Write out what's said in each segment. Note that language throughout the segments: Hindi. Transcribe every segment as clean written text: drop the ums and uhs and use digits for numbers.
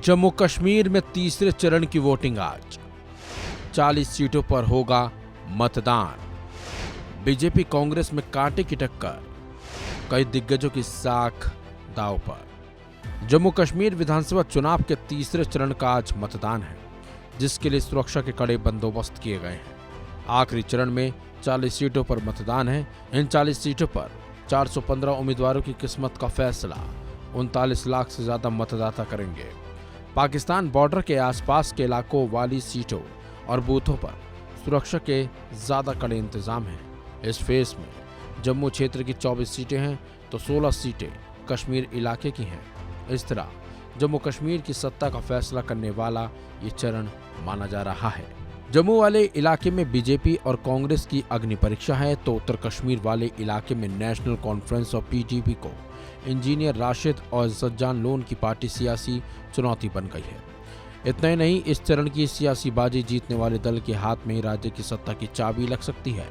जम्मू कश्मीर में तीसरे चरण की वोटिंग आज 40 सीटों पर होगा मतदान। बीजेपी कांग्रेस में कांटे की टक्कर, कई दिग्गजों की साख दांव पर। जम्मू कश्मीर विधानसभा चुनाव के तीसरे चरण का आज मतदान है, जिसके लिए सुरक्षा के कड़े बंदोबस्त किए गए हैं। आखिरी चरण में 40 सीटों पर मतदान है। इन 40 सीटों पर 415 उम्मीदवारों की किस्मत का फैसला 39 लाख से ज्यादा मतदाता करेंगे। पाकिस्तान बॉर्डर के आसपास के इलाकों वाली सीटों और बूथों पर सुरक्षा के ज्यादा कड़े इंतजाम हैं। इस फेज में जम्मू क्षेत्र की 24 सीटें हैं तो 16 सीटें कश्मीर इलाके की हैं। इस तरह जम्मू कश्मीर की सत्ता का फैसला करने वाला ये चरण माना जा रहा है। जम्मू वाले इलाके में बीजेपी और कांग्रेस की अग्नि परीक्षा है, तो उत्तर कश्मीर वाले इलाके में नेशनल कॉन्फ्रेंस और पीडीपी को इंजीनियर राशिद और सज्जान लोन की पार्टी सियासी चुनौती बन गई है। इतना ही नहीं, इस चरण की सियासी बाजी जीतने वाले दल के हाथ में ही राज्य की सत्ता की चाबी लग सकती है।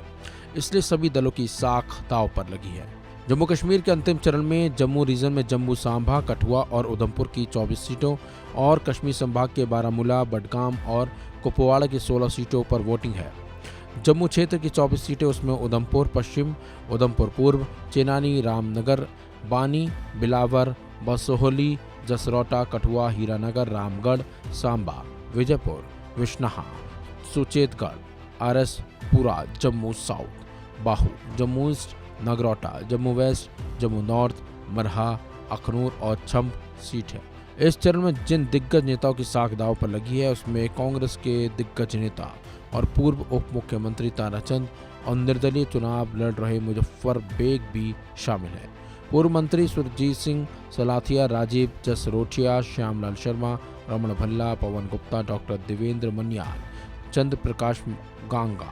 इसलिए सभी दलों की साख दांव पर लगी है। जम्मू कश्मीर के अंतिम चरण में जम्मू रीजन में जम्मू सांबा, कठुआ और उधमपुर की 24 सीटों और कश्मीर संभाग के बारामूला, बडगाम और कुपवाड़ा की 16 सीटों पर वोटिंग है। जम्मू क्षेत्र की 24 सीटें, उसमें उधमपुर पश्चिम, उधमपुर पूर्व, Chenani, Ramnagar, Bani, Billawar, Basohli, Jasrota, Kathua, Hiranagar, Ramgarh, Samba, Vijaypur, Bishnah, Suchetgarh, R S Pura, Jammu south, Bahu, Jammu east, Nagrota, Jammu west, Jammu north, Marh, Akhnoor और छम्प सीट है। इस चरण में जिन दिग्गज नेताओं की साख दांव पर लगी है, उसमें कांग्रेस के दिग्गज नेता और पूर्व उप मुख्यमंत्री ताराचंद और निर्दलीय चुनाव लड़ रहे मुजफ्फर बेग भी शामिल है। पूर्व मंत्री सुरजीत सिंह सलाथिया, राजीव जसरोटिया, श्यामलाल शर्मा, रमण भल्ला, पवन गुप्ता, डॉक्टर देवेंद्र मनियाल, चंद्र प्रकाश गांगा।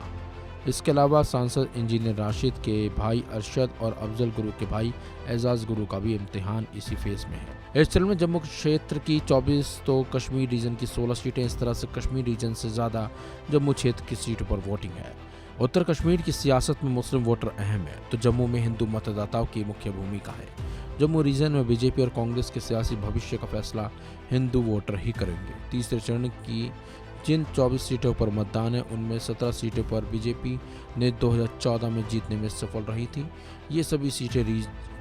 इसके अलावा सांसद इंजीनियर राशिद के भाई अरशद और अफजल गुरु के भाई एजाज गुरु का भी इम्तिहान इसी फेज में है। इस चरण में जम्मू क्षेत्र की 24 तो कश्मीर रीजन की 16 सीटें। इस तरह से कश्मीर रीजन से ज्यादा जम्मू क्षेत्र की सीटों पर वोटिंग है। उत्तर कश्मीर की सियासत में मुस्लिम वोटर अहम है, तो जम्मू में हिंदू मतदाताओं की मुख्य भूमिका है। जम्मू रीजन में बीजेपी और कांग्रेस के सियासी भविष्य का फैसला हिंदू वोटर ही करेंगे। तीसरे चरण की जिन 24 सीटों पर मतदान है, उनमें 17 सीटों पर बीजेपी ने 2014 में जीतने में सफल रही थी। ये सभी सीटें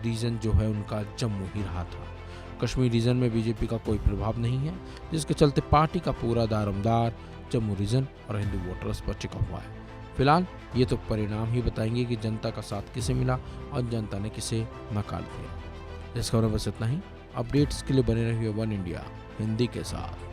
रीजन जो है उनका जम्मू ही रहा था। कश्मीर रीजन में बीजेपी का कोई प्रभाव नहीं है, जिसके चलते पार्टी का पूरा दारोमदार जम्मू रीजन और हिंदू वोटर्स पर टिका हुआ है। फिलहाल ये तो परिणाम ही बताएंगे कि जनता का साथ किसे मिला और जनता ने किसे नकार दिया। इस खबर में बस इतना ही। अपडेट्स के लिए बने रहिए वन इंडिया हिंदी के साथ।